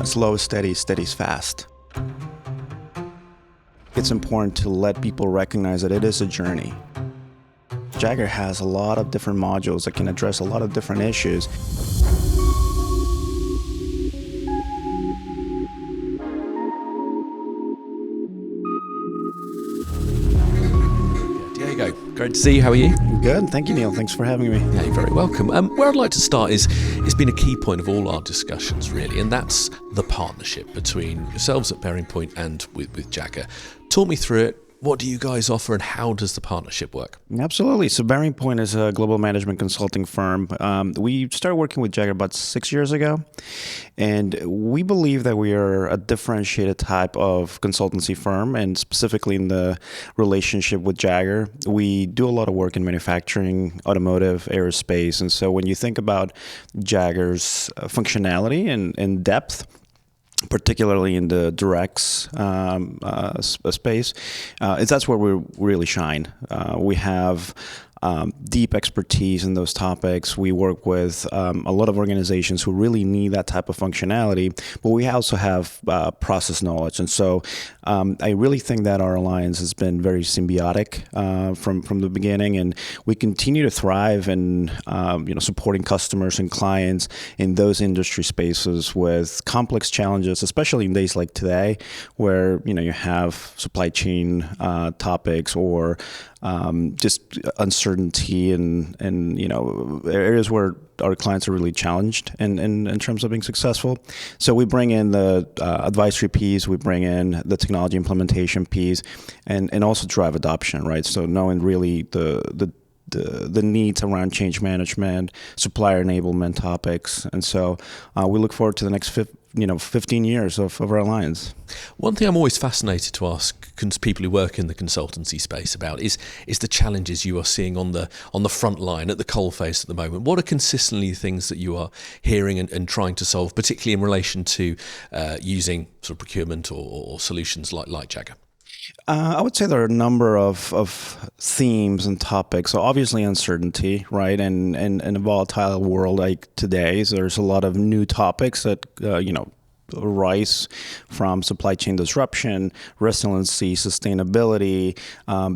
Slow is steady, steady is fast. It's important to let people recognize that it is a journey. JAGGAER has a lot of different modules that can address a lot of different issues. Diego, great to see you. How are you? Good. Thank you, Neil. Thanks for having me. Yeah, you're very welcome. Where I'd like to start is it's been a key point of all our discussions, really, and that's the partnership between yourselves at BearingPoint and with JAGGAER. Talk me through it. What do you guys offer and how does the partnership work? Absolutely. So BearingPoint is a global management consulting firm. We started working with JAGGAER about 6 years ago, and we believe that we are a differentiated type of consultancy firm, and specifically in the relationship with JAGGAER, we do a lot of work in manufacturing, automotive, aerospace, and so when you think about JAGGAER's functionality and depth, particularly in the directs space, that's where we really shine. We have deep expertise in those topics. We work with a lot of organizations who really need that type of functionality, but we also have process knowledge. And so I really think that our alliance has been very symbiotic from the beginning, and we continue to thrive in supporting customers and clients in those industry spaces with complex challenges, especially in days like today, where you have supply chain topics or just uncertainty and areas where our clients are really challenged in terms of being successful. So we bring in the advisory piece, we bring in the technology implementation piece, and also drive adoption, right? So knowing really the needs around change management, supplier enablement topics, and so we look forward to the next 15 years of our alliance. One thing I'm always fascinated to ask people who work in the consultancy space about is the challenges you are seeing on the front line, at the coalface at the moment. What are consistently things that you are hearing and trying to solve, particularly in relation to using sort of procurement or solutions like JAGGAER? I would say there are a number of themes and topics. So obviously uncertainty, right? And in a volatile world like today's, there's a lot of new topics that, arise from supply chain disruption, resiliency, sustainability,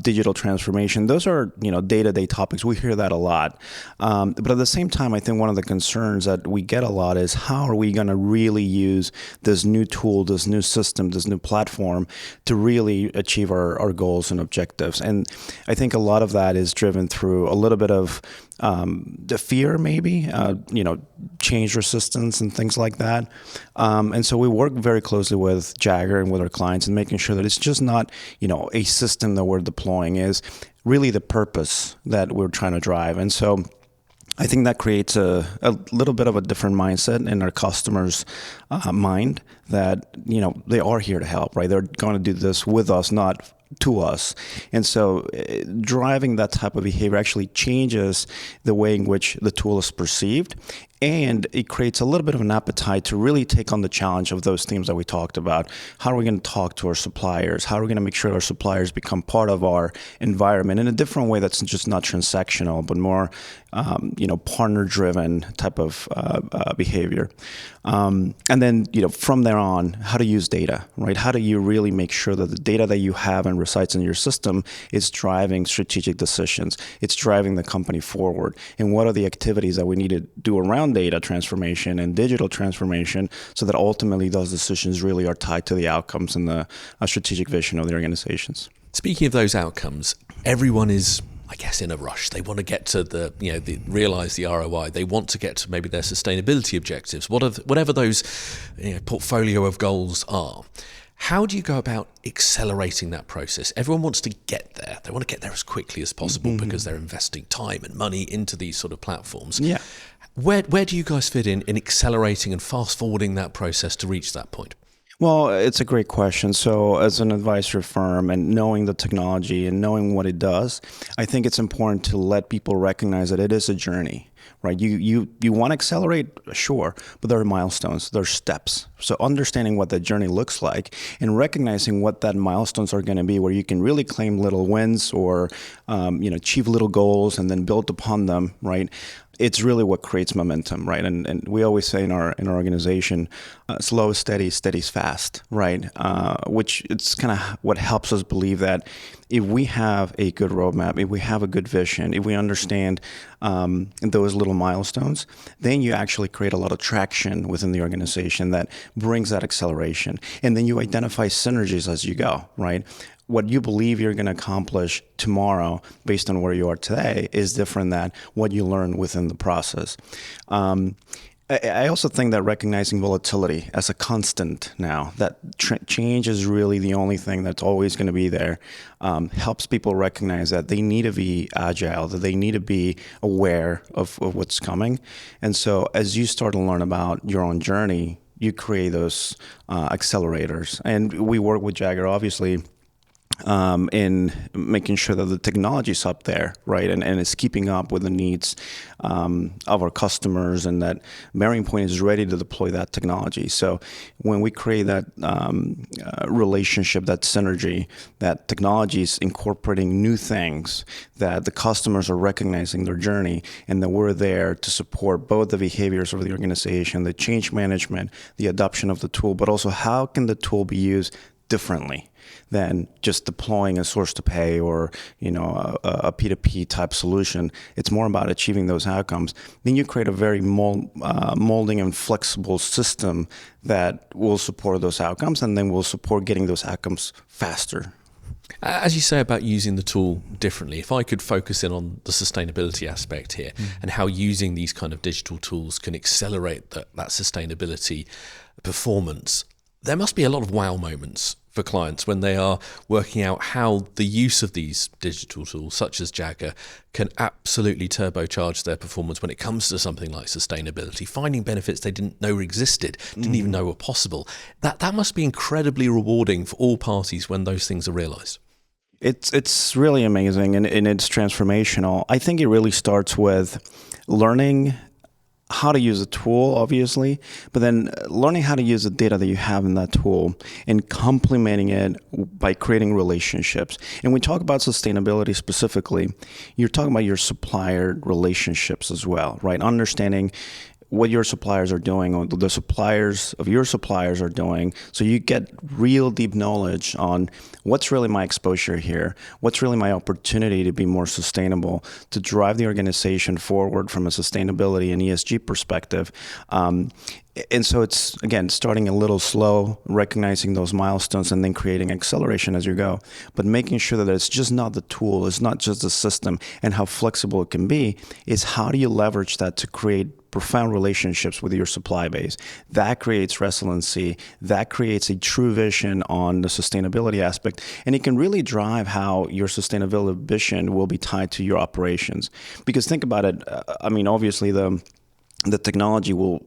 digital transformation. Those are, day-to-day topics. We hear that a lot. But at the same time, I think one of the concerns that we get a lot is how are we going to really use this new tool, this new system, this new platform to really achieve our goals and objectives? And I think a lot of that is driven through a little bit of the fear, maybe, change resistance and things like that. And so we work very closely with JAGGAER and with our clients and making sure that it's just not, a system that we're deploying, is really the purpose that we're trying to drive. And so I think that creates a little bit of a different mindset in our customers' mind that, they are here to help, right? They're going to do this with us, not to us. And so driving that type of behavior actually changes the way in which the tool is perceived, and it creates a little bit of an appetite to really take on the challenge of those themes that we talked about. How are we going to talk to our suppliers? How are we going to make sure our suppliers become part of our environment in a different way that's just not transactional, but more partner-driven type of behavior. And then, from there on, how to use data, right? How do you really make sure that the data that you have and resides in your system is driving strategic decisions? It's driving the company forward. And what are the activities that we need to do around data transformation and digital transformation so that ultimately those decisions really are tied to the outcomes and the strategic vision of the organizations? Speaking of those outcomes, everyone is, I guess, in a rush. They want to get to realize the ROI. They want to get to maybe their sustainability objectives, whatever those portfolio of goals are. How do you go about accelerating that process? Everyone wants to get there. They want to get there as quickly as possible because they're investing time and money into these sort of platforms. Yeah. Where do you guys fit in accelerating and fast forwarding that process to reach that point? Well, it's a great question. So as an advisory firm and knowing the technology and knowing what it does, I think it's important to let people recognize that it is a journey. right? You want to accelerate, sure, but there are milestones, there are steps. So understanding what that journey looks like and recognizing what that milestones are going to be, where you can really claim little wins or achieve little goals and then build upon them, right? It's really what creates momentum, right? And we always say in our organization, slow is steady, steady's fast, right? Which it's kind of what helps us believe that if we have a good roadmap, if we have a good vision, if we understand those little milestones, then you actually create a lot of traction within the organization that brings that acceleration. And then you identify synergies as you go, right? What you believe you're going to accomplish tomorrow based on where you are today is different than what you learn within the process. I also think that recognizing volatility as a constant now, that change is really the only thing that's always going to be there, helps people recognize that they need to be agile, that they need to be aware of what's coming. And so as you start to learn about your own journey, you create those accelerators. And we work with JAGGAER, obviously, in making sure that the technology is up there, right, and it's keeping up with the needs of our customers, and that BearingPoint is ready to deploy that technology. So when we create that relationship, that synergy, that technology is incorporating new things, that the customers are recognizing their journey, and that we're there to support both the behaviors of the organization, the change management, the adoption of the tool, but also how can the tool be used differently than just deploying a source to pay or a P2P type solution. It's more about achieving those outcomes. Then you create a very molding and flexible system that will support those outcomes, and then will support getting those outcomes faster. As you say about using the tool differently, if I could focus in on the sustainability aspect here and how using these kind of digital tools can accelerate that sustainability performance, there must be a lot of wow moments for clients when they are working out how the use of these digital tools, such as JAGGAER, can absolutely turbocharge their performance when it comes to something like sustainability, finding benefits they didn't know existed, didn't even know were possible. That must be incredibly rewarding for all parties when those things are realized. It's really amazing, and it's transformational. I think it really starts with learning how to use a tool, obviously, but then learning how to use the data that you have in that tool and complementing it by creating relationships. And when we talk about sustainability specifically, you're talking about your supplier relationships as well, right? Understanding what your suppliers are doing, or the suppliers of your suppliers are doing, so you get real deep knowledge on what's really my exposure here, what's really my opportunity to be more sustainable, to drive the organization forward from a sustainability and ESG perspective. And so it's, again, starting a little slow, recognizing those milestones, and then creating acceleration as you go. But making sure that it's just not the tool, it's not just the system and how flexible it can be, is how do you leverage that to create profound relationships with your supply base. That creates resiliency, that creates a true vision on the sustainability aspect, and it can really drive how your sustainability vision will be tied to your operations. Because think about it, obviously the technology will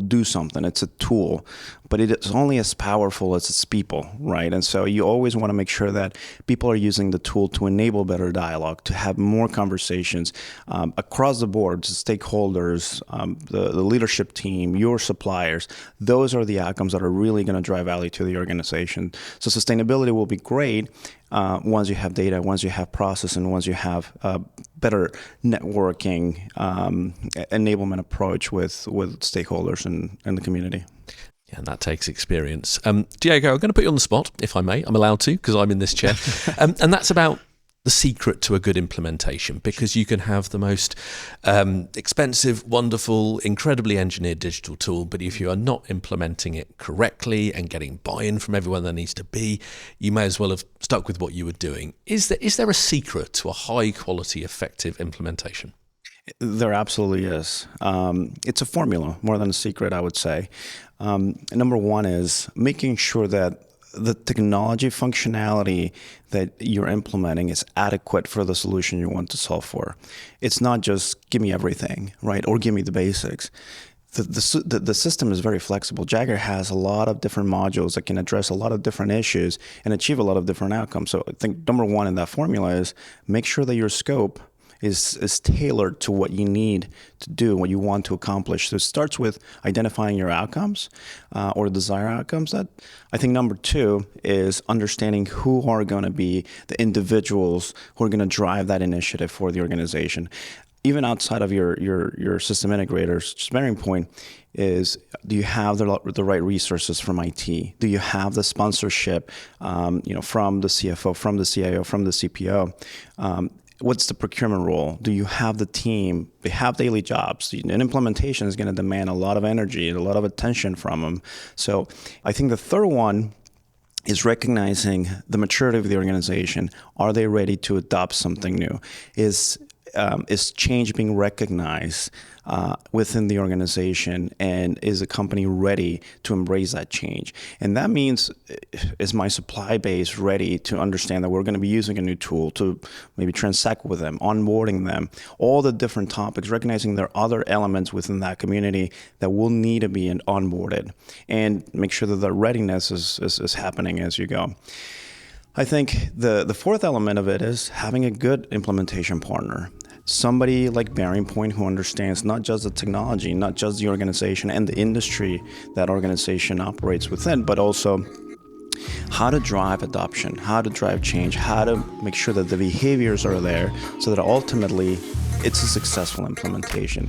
do something. It's a tool, but it is only as powerful as its people, right? And so you always want to make sure that people are using the tool to enable better dialogue, to have more conversations across the board, to stakeholders, the leadership team, your suppliers. Those are the outcomes that are really going to drive value to the organization. So sustainability will be great once you have data, once you have process, and once you have better networking enablement approach with stakeholders and the community. Yeah, and that takes experience. Diego, I'm going to put you on the spot, if I may. I'm allowed to, because I'm in this chair. And that's about the secret to a good implementation, because you can have the most expensive, wonderful, incredibly engineered digital tool, but if you are not implementing it correctly and getting buy-in from everyone there needs to be, you may as well have stuck with what you were doing. Is there a secret to a high-quality, effective implementation? There absolutely is. It's a formula more than a secret, I would say. Number one is making sure that the technology functionality that you're implementing is adequate for the solution you want to solve for. It's not just give me everything, right? Or give me the basics. The system is very flexible. JAGGAER has a lot of different modules that can address a lot of different issues and achieve a lot of different outcomes. So I think number one in that formula is make sure that your scope is tailored to what you need to do, what you want to accomplish. So it starts with identifying your outcomes or desired outcomes. That I think number two is understanding who are going to be the individuals who are going to drive that initiative for the organization. Even outside of your system integrators, just BearingPoint is, do you have the right resources from IT? Do you have the sponsorship, from the CFO, from the CIO, from the CPO? What's the procurement role? Do you have the team? They have daily jobs. An implementation is going to demand a lot of energy and a lot of attention from them. So I think the third one is recognizing the maturity of the organization. Are they ready to adopt something new? Is change being recognized within the organization, and is a company ready to embrace that change? And that means, is my supply base ready to understand that we're going to be using a new tool to maybe transact with them, onboarding them, all the different topics, recognizing there are other elements within that community that will need to be onboarded, and make sure that the readiness is happening as you go. I think the fourth element of it is having a good implementation partner. Somebody like BearingPoint who understands not just the technology, not just the organization and the industry that organization operates within, but also how to drive adoption, how to drive change, how to make sure that the behaviors are there so that ultimately it's a successful implementation.